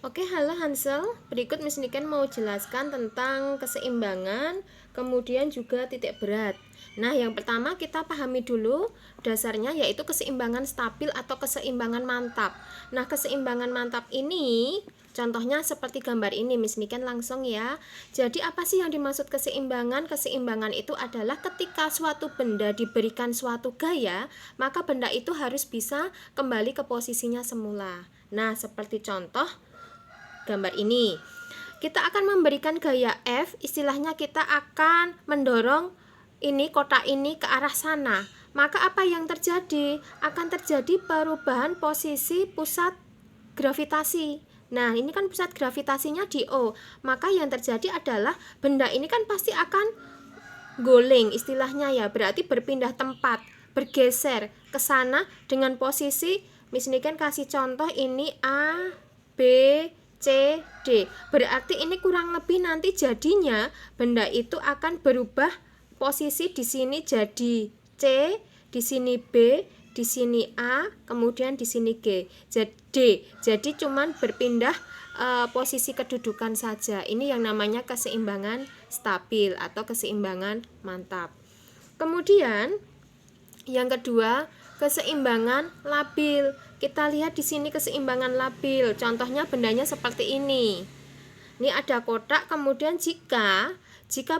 Oke, halo Hansel. Berikut Miss Niken mau jelaskan tentang keseimbangan, kemudian juga titik berat. Nah, yang pertama kita pahami dulu dasarnya, yaitu keseimbangan stabil atau keseimbangan mantap. Nah, keseimbangan mantap ini contohnya seperti gambar ini, Miss Niken langsung ya. Jadi apa sih yang dimaksud keseimbangan? Keseimbangan itu adalah ketika suatu benda diberikan suatu gaya, maka benda itu harus bisa kembali ke posisinya semula. Nah, seperti contoh gambar ini, kita akan memberikan gaya F, istilahnya kita akan mendorong ini kotak ini ke arah sana. Maka apa yang terjadi? Akan terjadi perubahan posisi pusat gravitasi. Nah, ini kan pusat gravitasinya di O. Maka yang terjadi adalah benda ini kan pasti akan guling, istilahnya ya, berarti berpindah tempat, bergeser ke sana dengan posisi, Miss Niken kasih contoh ini A, B, C, D. Berarti ini kurang lebih nanti jadinya benda itu akan berubah posisi, di sini jadi C, di sini B, di sini A, kemudian di sini G, D. Jadi cuman berpindah posisi kedudukan saja. Ini yang namanya keseimbangan stabil atau keseimbangan mantap. Kemudian yang kedua, keseimbangan labil. Kita lihat di sini keseimbangan labil. Contohnya bendanya seperti ini. Ini ada kotak, kemudian jika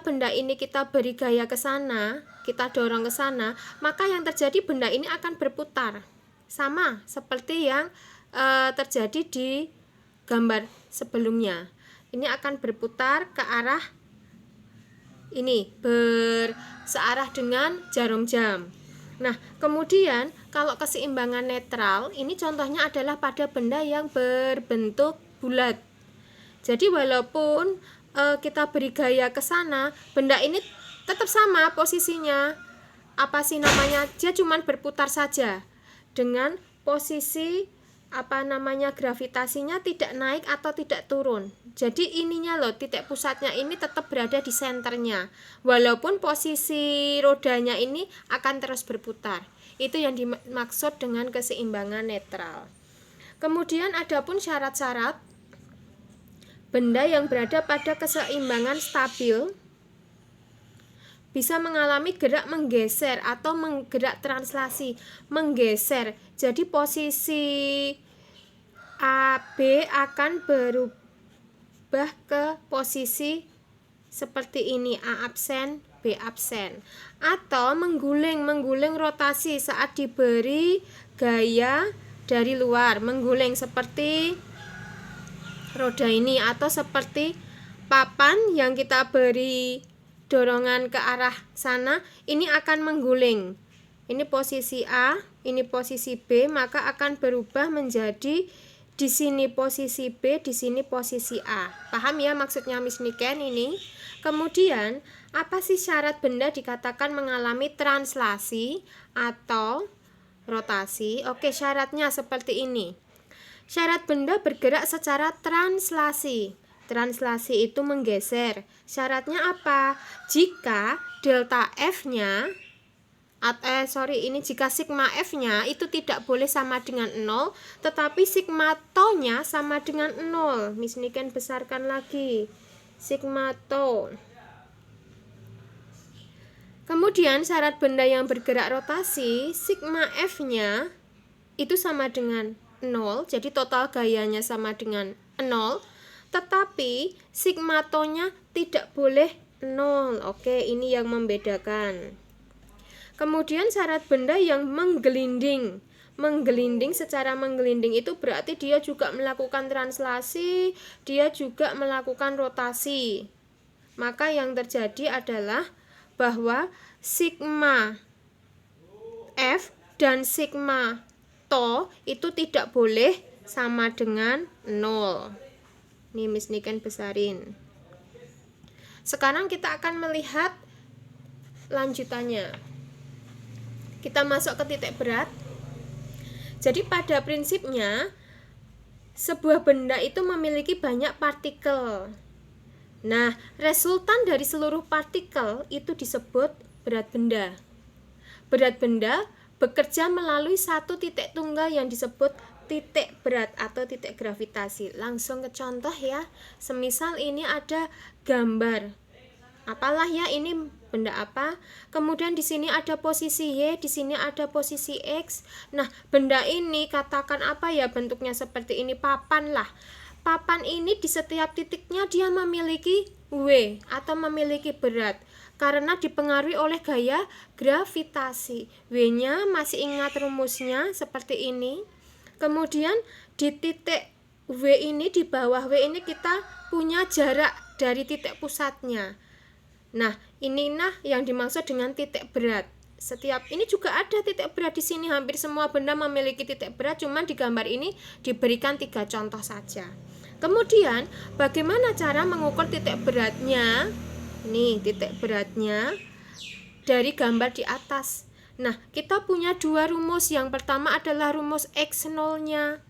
benda ini kita beri gaya ke sana, kita dorong ke sana, maka yang terjadi benda ini akan berputar. Sama seperti yang terjadi di gambar sebelumnya. Ini akan berputar ke arah ini, searah dengan jarum jam. Nah, kemudian kalau keseimbangan netral, ini contohnya adalah pada benda yang berbentuk bulat. Jadi walaupun kita beri gaya ke sana, benda ini tetap sama posisinya. Apa sih namanya? Dia cuma berputar saja dengan posisi gravitasinya tidak naik atau tidak turun. Jadi ininya loh, titik pusatnya ini tetap berada di senternya, walaupun posisi rodanya ini akan terus berputar. Itu yang dimaksud dengan keseimbangan netral. Kemudian adapun syarat-syarat benda yang berada pada keseimbangan stabil bisa mengalami gerak menggeser atau gerak translasi, menggeser. Jadi posisi A, B akan berubah ke posisi seperti ini, A absen, B absen. Atau mengguling rotasi saat diberi gaya dari luar, mengguling seperti roda ini, atau seperti papan yang kita beri dorongan ke arah sana, ini akan mengguling. Ini posisi A, ini posisi B, maka akan berubah menjadi di sini posisi B, di sini posisi A. Paham ya maksudnya Miss Niken ini? Kemudian, apa sih syarat benda dikatakan mengalami translasi atau rotasi? Oke, syaratnya seperti ini. Syarat benda bergerak secara translasi. Translasi itu menggeser. Syaratnya apa? Jika delta F-nya jika sigma F-nya itu tidak boleh sama dengan 0, tetapi sigma tau-nya sama dengan 0. Miss Niken besarkan lagi. Sigma tau. Kemudian syarat benda yang bergerak rotasi, sigma F-nya itu sama dengan 0, jadi total gayanya sama dengan 0, tetapi sigma tau-nya tidak boleh 0. Oke, ini yang membedakan. Kemudian syarat benda yang menggelinding secara menggelinding itu berarti dia juga melakukan translasi, dia juga melakukan rotasi. Maka yang terjadi adalah bahwa sigma F dan sigma tau itu tidak boleh sama dengan 0. Nih Miss Niken besarin. Sekarang kita akan melihat lanjutannya. Kita masuk ke titik berat. Jadi pada prinsipnya sebuah benda itu memiliki banyak partikel. Nah, resultan dari seluruh partikel itu disebut berat benda. Berat benda bekerja melalui satu titik tunggal yang disebut titik berat atau titik gravitasi. Langsung ke contoh ya. Semisal ini ada gambar. Apalah ya ini benda apa? Kemudian di sini ada posisi Y, di sini ada posisi X. Nah, benda ini katakan apa ya bentuknya seperti ini, papan lah. Papan ini di setiap titiknya dia memiliki W atau memiliki berat karena dipengaruhi oleh gaya gravitasi. W-nya masih ingat rumusnya seperti ini. Kemudian di titik W ini, di bawah W ini kita punya jarak dari titik pusatnya. Nah, inilah yang dimaksud dengan titik berat. Setiap ini juga ada titik berat di sini. Hampir semua benda memiliki titik berat, cuman di gambar ini diberikan 3 contoh saja. Kemudian, bagaimana cara mengukur titik beratnya? Nih, titik beratnya dari gambar di atas. Nah, kita punya 2 rumus. Yang pertama adalah rumus X0-nya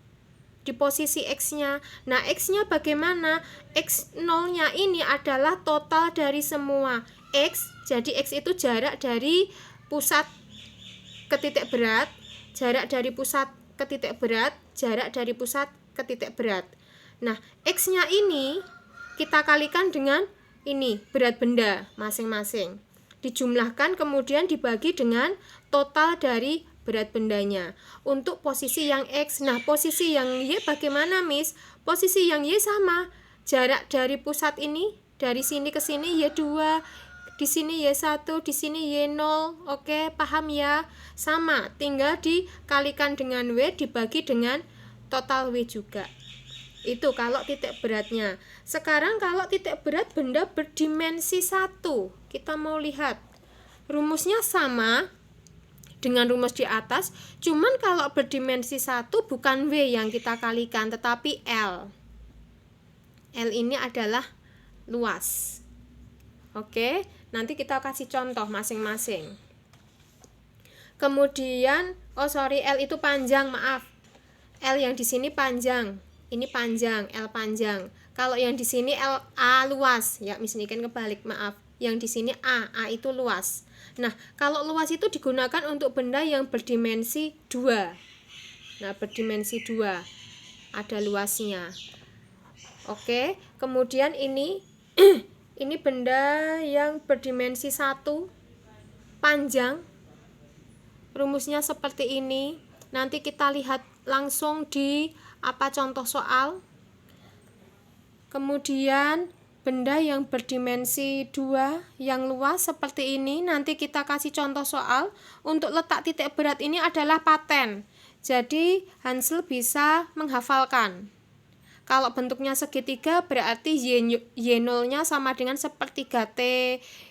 di posisi X-nya. Nah, X-nya bagaimana? X0-nya ini adalah total dari semua X. Jadi X itu jarak dari pusat ke titik berat, jarak dari pusat ke titik berat, jarak dari pusat ke titik berat. Nah, X-nya ini kita kalikan dengan ini, berat benda masing-masing. Dijumlahkan kemudian dibagi dengan total dari berat bendanya. Untuk posisi yang X, nah posisi yang Y bagaimana, Miss? Posisi yang Y sama. Jarak dari pusat ini, dari sini ke sini Y2, di sini Y1, di sini Y0. Oke, paham ya? Sama, tinggal dikalikan dengan W dibagi dengan total W juga. Itu kalau titik beratnya. Sekarang kalau titik berat benda berdimensi 1, kita mau lihat. Rumusnya sama dengan rumus di atas, cuman kalau berdimensi 1 bukan W yang kita kalikan, tetapi L. L ini adalah luas. Oke, nanti kita kasih contoh masing-masing. Kemudian, L itu panjang, maaf. L yang di sini panjang. Ini panjang, L panjang. Kalau yang di sini L A luas, ya Miss ini kan kebalik, maaf. Yang di sini A itu luas. Nah, kalau luas itu digunakan untuk benda yang berdimensi 2. Nah, berdimensi 2 ada luasnya. Oke, kemudian ini ini benda yang berdimensi 1 panjang. Rumusnya seperti ini. Nanti kita lihat langsung di contoh soal. Kemudian benda yang berdimensi 2 yang luas seperti ini, nanti kita kasih contoh soal. Untuk letak titik berat ini adalah paten. Jadi Hansel bisa menghafalkan. Kalau bentuknya segitiga berarti Y0-nya sama dengan sepertiga T.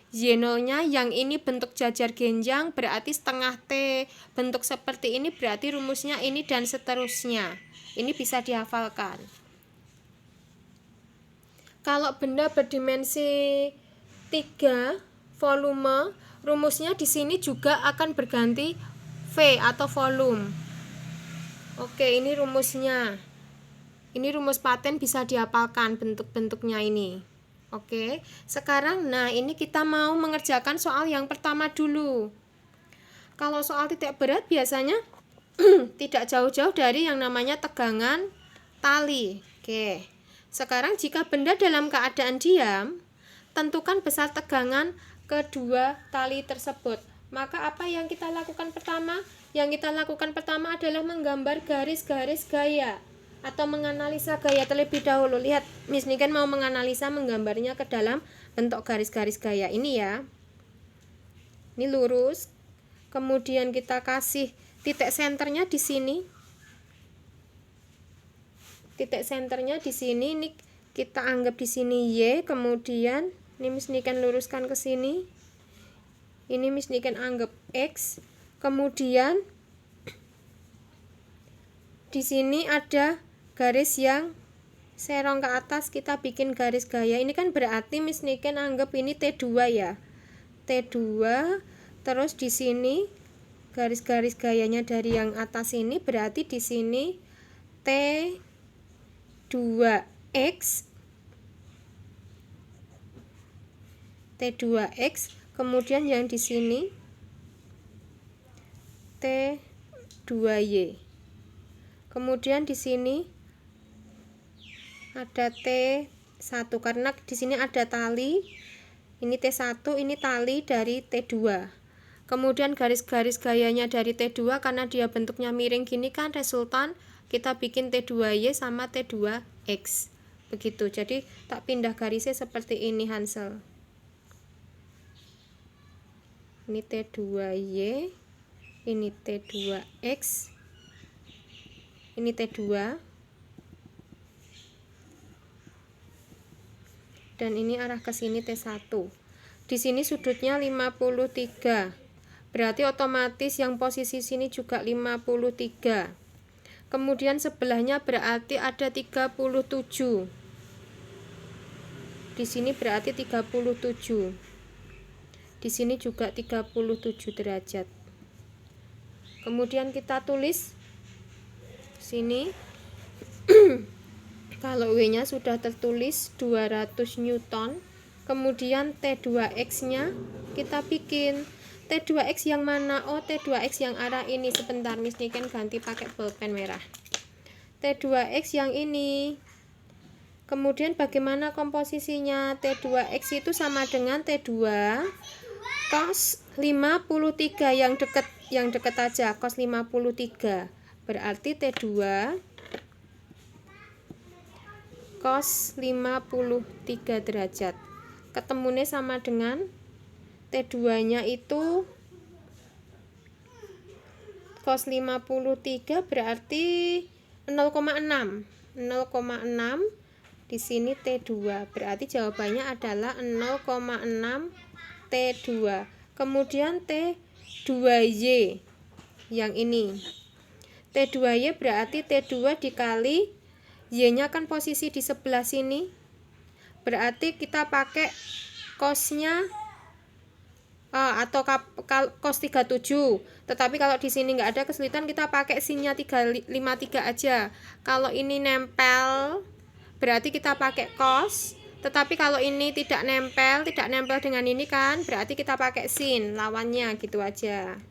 Y0-nya yang ini bentuk jajar genjang berarti setengah T. Bentuk seperti ini berarti rumusnya ini dan seterusnya. Ini bisa dihafalkan. Kalau benda berdimensi 3 volume, rumusnya di sini juga akan berganti V atau volume. Oke, ini rumusnya. Ini rumus paten bisa dihafalkan bentuk-bentuknya ini. Oke, sekarang ini kita mau mengerjakan soal yang pertama dulu. Kalau soal titik berat biasanya tidak jauh-jauh dari yang namanya tegangan tali. Oke. Sekarang jika benda dalam keadaan diam, tentukan besar tegangan kedua tali tersebut. Maka apa yang kita lakukan pertama? Yang kita lakukan pertama adalah menggambar garis-garis gaya atau menganalisa gaya terlebih dahulu. Lihat, Miss Niken mau menganalisa, menggambarnya ke dalam bentuk garis-garis gaya ini ya. Ini lurus. Kemudian kita kasih titik senternya di sini. Titik senternya di sini, ini kita anggap di sini Y, kemudian ini Miss Niken luruskan ke sini. Ini Miss Niken anggap X. Kemudian di sini ada garis yang serong ke atas, kita bikin garis gaya. Ini kan berarti Miss Niken anggap ini T2 ya. T2, terus di sini garis-garis gayanya dari yang atas ini berarti di sini T2X. T2X, kemudian yang di sini T2Y. Kemudian di sini ada T1 karena di sini ada tali. Ini T1, ini tali dari T2. Kemudian garis-garis gayanya dari T2 karena dia bentuknya miring gini kan, resultan kita bikin T2Y sama T2X. Begitu. Jadi tak pindah garisnya seperti ini Hansel. Ini T2Y, ini T2X, ini T2, dan ini arah ke sini T1. Di sini sudutnya 53. Berarti otomatis yang posisi sini juga 53. Kemudian sebelahnya berarti ada 37. Di sini berarti 37. Di sini juga 37 derajat. Kemudian kita tulis sini kalau W-nya sudah tertulis 200 Newton. Kemudian T2X-nya kita bikin. T2X yang mana? Oh, T2X yang arah ini. Sebentar, Miss Niken ganti pakai pulpen merah. T2X yang ini. Kemudian bagaimana komposisinya? T2X itu sama dengan T2 cos 53, yang dekat aja, cos 53. Berarti T2 cos 53 derajat. Ketemunya sama dengan T2-nya itu cos 53 berarti 0,6. 0,6 di sini T2. Berarti jawabannya adalah 0,6 T2. Kemudian T2Y yang ini. T2Y berarti T2 dikali Y-nya kan posisi di sebelah sini. Berarti kita pakai cosnya atau cos 37. Tetapi kalau di sini nggak ada kesulitan, kita pakai sinnya 353 aja. Kalau ini nempel berarti kita pakai cos. Tetapi kalau ini tidak nempel dengan ini kan, berarti kita pakai sin, lawannya gitu aja.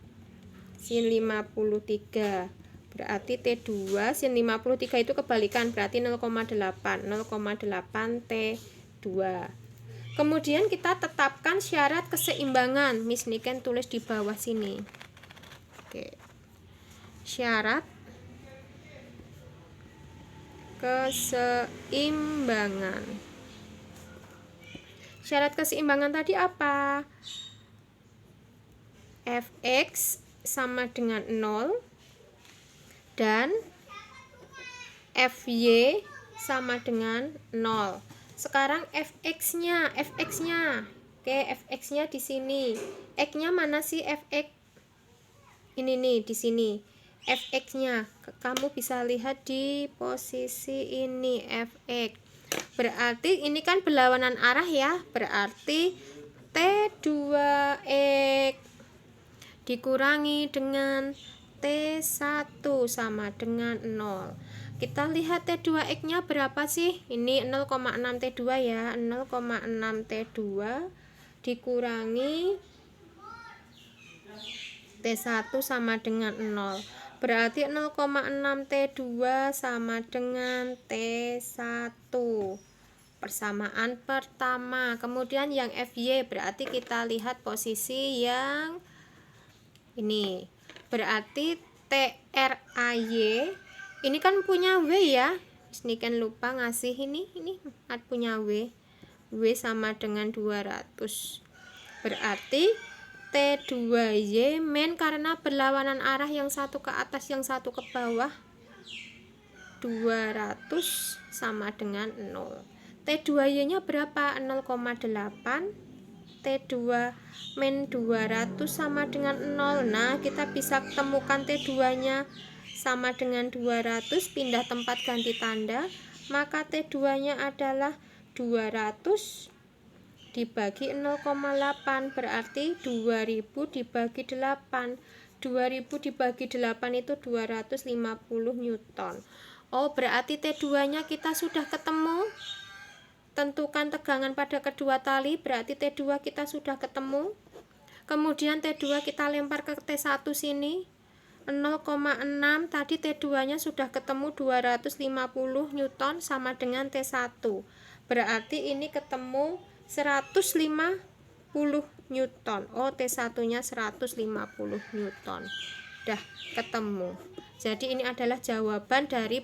Sin 53. Berarti T2 sin 53 itu kebalikan, berarti 0,8 T2. Kemudian kita tetapkan syarat keseimbangan. Miss Niken tulis di bawah sini. Oke. Syarat keseimbangan. Syarat keseimbangan tadi apa? Fx sama dengan 0 dan Fy sama dengan 0. Sekarang Fx-nya. Oke, Fx-nya di sini. X-nya mana sih Fx? Ini nih di sini. Fx-nya kamu bisa lihat di posisi ini Fx. Berarti ini kan berlawanan arah ya. Berarti T2x dikurangi dengan T1 sama dengan 0. Kita lihat T2X-nya berapa sih? Ini 0,6 T2 ya. 0,6 T2 dikurangi T1 sama dengan 0. Berarti 0,6 T2 sama dengan T1. Persamaan pertama. Kemudian yang Fy berarti kita lihat posisi yang ini. Berarti TRAY ini kan punya W ya. Ini kan lupa ngasih ini punya W. W sama dengan 200. Berarti T2Y min karena berlawanan arah, yang satu ke atas yang satu ke bawah, 200 sama dengan 0. T2Y nya berapa? 0,8. T2 min 200 sama dengan 0. Nah, kita bisa temukan T2 nya sama dengan 200, pindah tempat ganti tanda, maka T2 nya adalah 200 dibagi 0,8, berarti 2000 dibagi 8. 2000 dibagi 8 itu 250 Newton. Oh, berarti T2 nya kita sudah ketemu. Tentukan tegangan pada kedua tali, berarti T2 kita sudah ketemu. Kemudian T2 kita lempar ke T1 sini. 0,6 tadi T2 nya sudah ketemu 250 Newton sama dengan T1, berarti ini ketemu 150 Newton. Oh, T1 nya 150 Newton, dah ketemu. Jadi ini adalah jawaban dari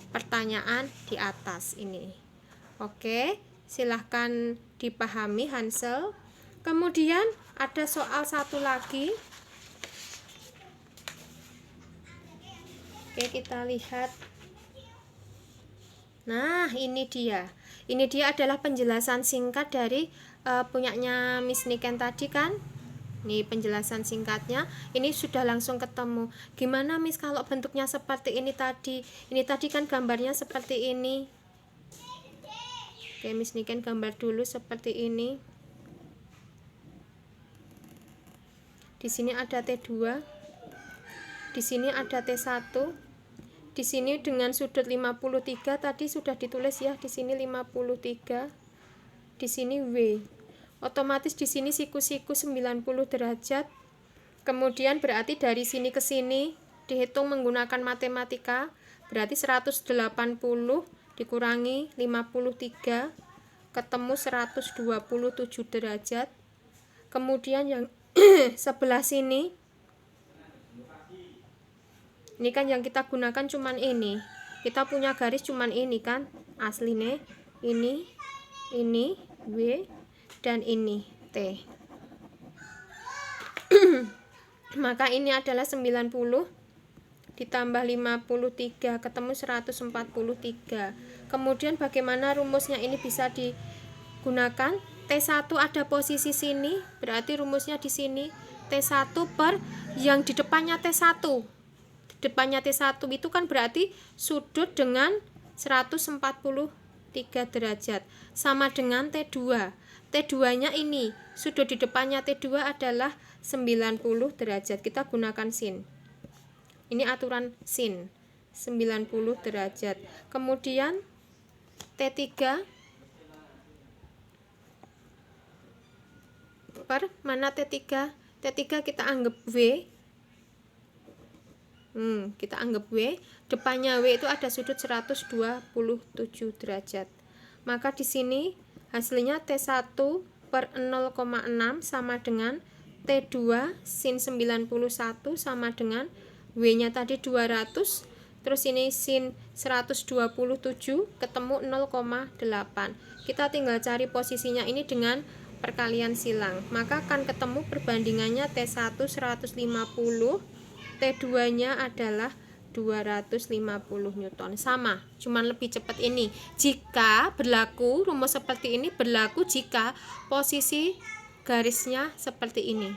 pertanyaan di atas ini. Oke, silahkan dipahami Hansel. Kemudian ada soal satu lagi. Oke, kita lihat. Nah, ini dia. Ini dia adalah penjelasan singkat dari punyanya Miss Niken tadi kan. Nih penjelasan singkatnya. Ini sudah langsung ketemu. Gimana Miss kalau bentuknya seperti ini tadi? Ini tadi kan gambarnya seperti ini. Oke, Miss Niken gambar dulu seperti ini. Di sini ada T2. Di sini ada T1. Di sini dengan sudut 53 tadi sudah ditulis ya, di sini 53. Di sini W. Otomatis di sini siku-siku 90 derajat. Kemudian berarti dari sini ke sini dihitung menggunakan matematika, berarti 180 dikurangi 53 ketemu 127 derajat. Kemudian yang sebelah sini, ini kan yang kita gunakan cuman ini. Kita punya garis cuman ini kan. Aslinya ini W dan ini T. Maka ini adalah 90 ditambah 53 ketemu 143. Kemudian bagaimana rumusnya ini bisa digunakan? T1 ada posisi sini, berarti rumusnya di sini. T1 per yang di depannya T1. Depannya T1 itu kan berarti sudut dengan 143 derajat sama dengan T2. T2 nya ini sudut di depannya T2 adalah 90 derajat. Kita gunakan sin. Ini aturan sin 90 derajat. Kemudian T3 per mana T3? T3 kita anggap W. Kita anggap W, depannya W itu ada sudut 127 derajat. Maka di sini hasilnya T1 per 0,6 sama dengan T2 sin 91 sama dengan W-nya tadi 200, terus ini sin 127 ketemu 0,8. Kita tinggal cari posisinya ini dengan perkalian silang. Maka akan ketemu perbandingannya T1 150, T2 nya adalah 250 Newton. Sama, cuman lebih cepat ini. Jika berlaku rumus seperti ini berlaku jika posisi garisnya seperti ini.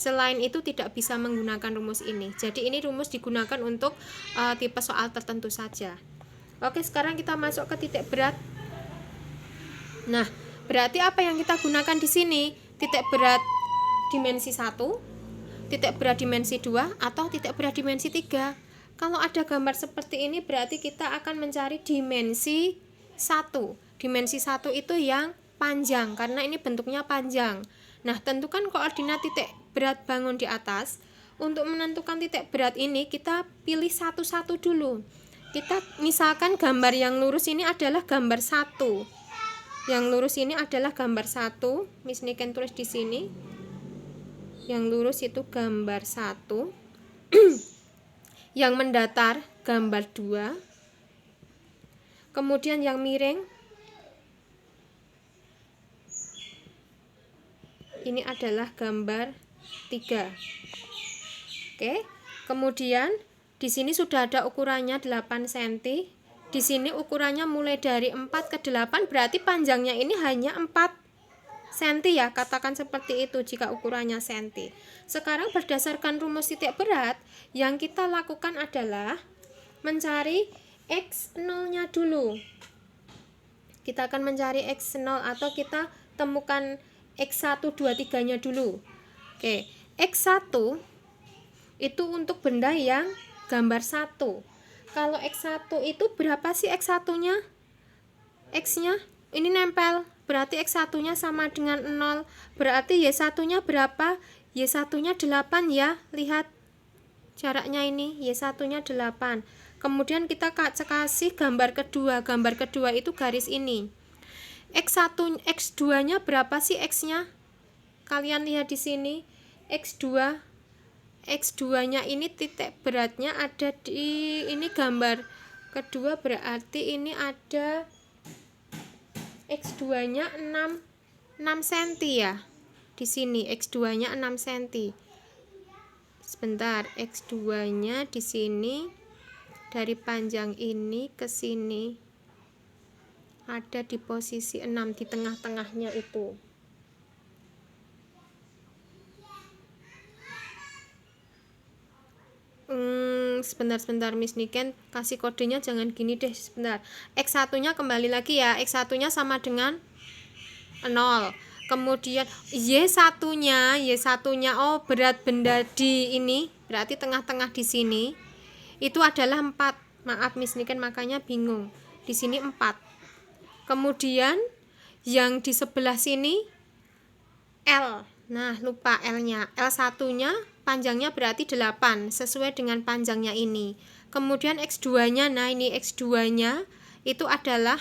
Selain itu tidak bisa menggunakan rumus ini. Jadi ini rumus digunakan untuk tipe soal tertentu saja. Oke, sekarang kita masuk ke titik berat. Nah, berarti apa yang kita gunakan di sini? Titik berat dimensi 1, titik berat dimensi 2, atau titik berat dimensi 3. Kalau ada gambar seperti ini berarti kita akan mencari dimensi 1. Dimensi 1 itu yang panjang karena ini bentuknya panjang. Nah, tentukan koordinat titik berat bangun di atas. Untuk menentukan titik berat ini kita pilih satu-satu dulu. Kita misalkan gambar yang lurus ini adalah gambar 1. Yang lurus ini adalah gambar 1. Miss Niken tulis di sini. Yang lurus itu gambar 1. Yang mendatar gambar 2. Kemudian yang miring ini adalah gambar 3. Oke. Kemudian di sini sudah ada ukurannya 8 cm. Di sini ukurannya mulai dari 4 ke 8, berarti panjangnya ini hanya 4 cm ya, katakan seperti itu jika ukurannya cm. Sekarang berdasarkan rumus titik berat, yang kita lakukan adalah mencari X0 nya dulu. Kita akan mencari X0 atau kita temukan X1, 2, 3 nya dulu. Oke, X1 itu untuk benda yang gambar 1. Kalau X1 itu berapa sih X1 nya? X nya ini nempel, berarti X1 nya sama dengan 0. Berarti Y1 nya berapa? Y1 nya 8 ya, lihat. jaraknya ini, Y1-nya 8. Kemudian kita kasih gambar kedua. Gambar kedua itu garis ini. X1, X2-nya berapa sih X-nya? Kalian lihat di sini. X2-nya ini titik beratnya ada di ini gambar kedua, berarti ini ada X2-nya 6 cm ya. Di sini X2-nya 6 cm. Sebentar, X2-nya di sini dari panjang ini ke sini ada di posisi 6, di tengah-tengahnya itu. Sebentar Miss Niken kasih kodenya jangan gini deh, sebentar. X1-nya kembali lagi ya, X1-nya sama dengan 0. Kemudian Y1-nya oh berat benda di ini berarti tengah-tengah di sini itu adalah 4. Maaf Miss Niken makanya bingung. Di sini 4. Kemudian yang di sebelah sini L. Nah, lupa L-nya. L1-nya panjangnya berarti 8 sesuai dengan panjangnya ini. Kemudian X2-nya, nah ini X2-nya itu adalah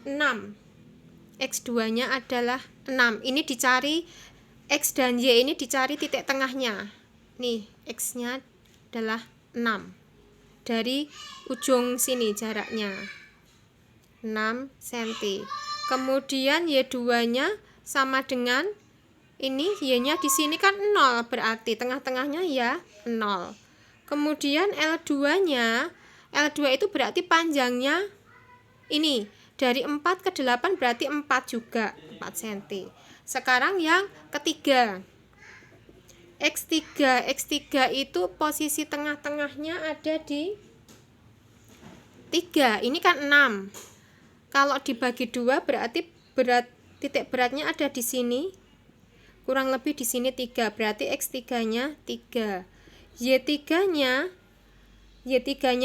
6. X2-nya adalah 6. Ini dicari X dan Y, ini dicari titik tengahnya. Nih, X-nya adalah 6. Dari ujung sini jaraknya 6 cm. Kemudian Y2-nya sama dengan ini, Y-nya di sini kan 0, berarti tengah-tengahnya ya 0. Kemudian L2-nya, L2 itu berarti panjangnya ini dari 4 ke 8 berarti 4 juga, 4 cm. Sekarang yang ketiga, X3 itu posisi tengah-tengahnya ada di 3. Ini kan 6. Kalau dibagi 2 berarti titik beratnya ada di sini. Kurang lebih di sini 3. Berarti X3-nya 3. Y3-nya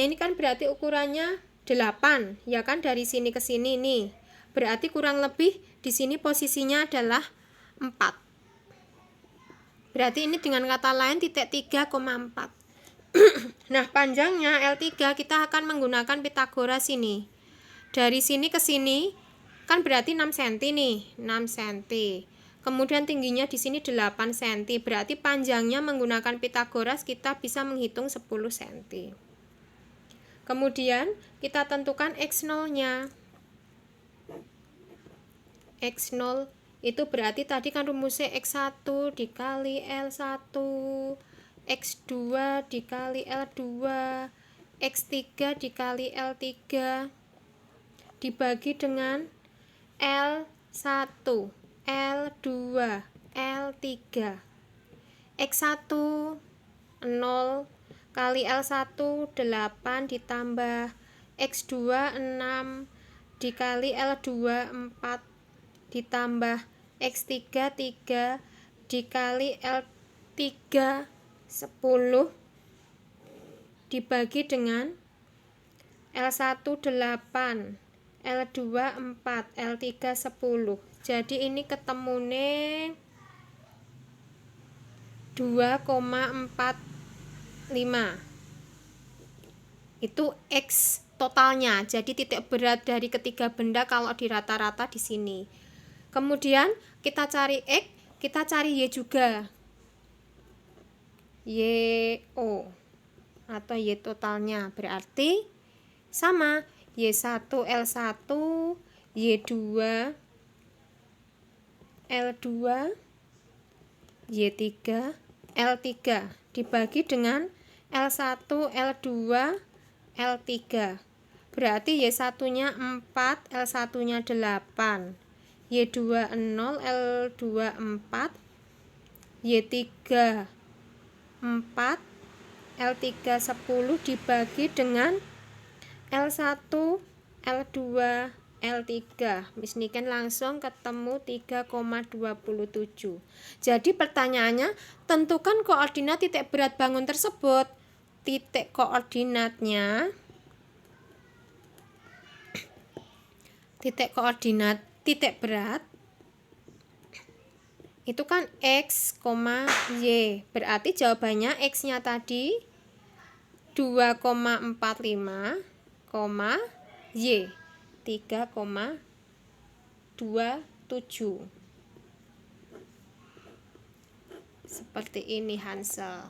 ini kan berarti ukurannya 8, ya kan, dari sini ke sini nih. Berarti kurang lebih di sini posisinya adalah 4. Berarti ini dengan kata lain titik 3,4. Nah, panjangnya L3 kita akan menggunakan Pitagoras ini. Dari sini ke sini kan berarti 6 cm nih, 6 cm. Kemudian tingginya di sini 8 cm. Berarti panjangnya menggunakan Pitagoras kita bisa menghitung 10 cm. Kemudian kita tentukan X0-nya. X0 itu berarti tadi kan rumusnya X1 dikali L1, X2 dikali L2, X3 dikali L3 dibagi dengan L1, L2, L3. X1 0 kali L1 8 ditambah X2 6 dikali L2 4 ditambah X3 3 dikali L3 10 dibagi dengan L1 8, L2 4, L3 10. Jadi ini ketemune 2,45. Itu X totalnya. Jadi titik berat dari ketiga benda kalau di rata-rata di sini. Kemudian kita cari X, kita cari Y juga. YO atau Y totalnya berarti sama Y1 L1, Y2 L2, Y3 L3 dibagi dengan L1 L2 L3. Berarti Y1-nya 4, L1-nya 8, Y2 0, L2 4, Y3 4, L3 10 dibagi dengan L1 L2 L3. Miss Niken langsung ketemu 3,27. Jadi pertanyaannya, tentukan koordinat titik berat bangun tersebut. Titik koordinat titik berat Itu kan X, Y. Berarti jawabannya X-nya tadi 2,45, Y 3,27. Seperti ini Hansel.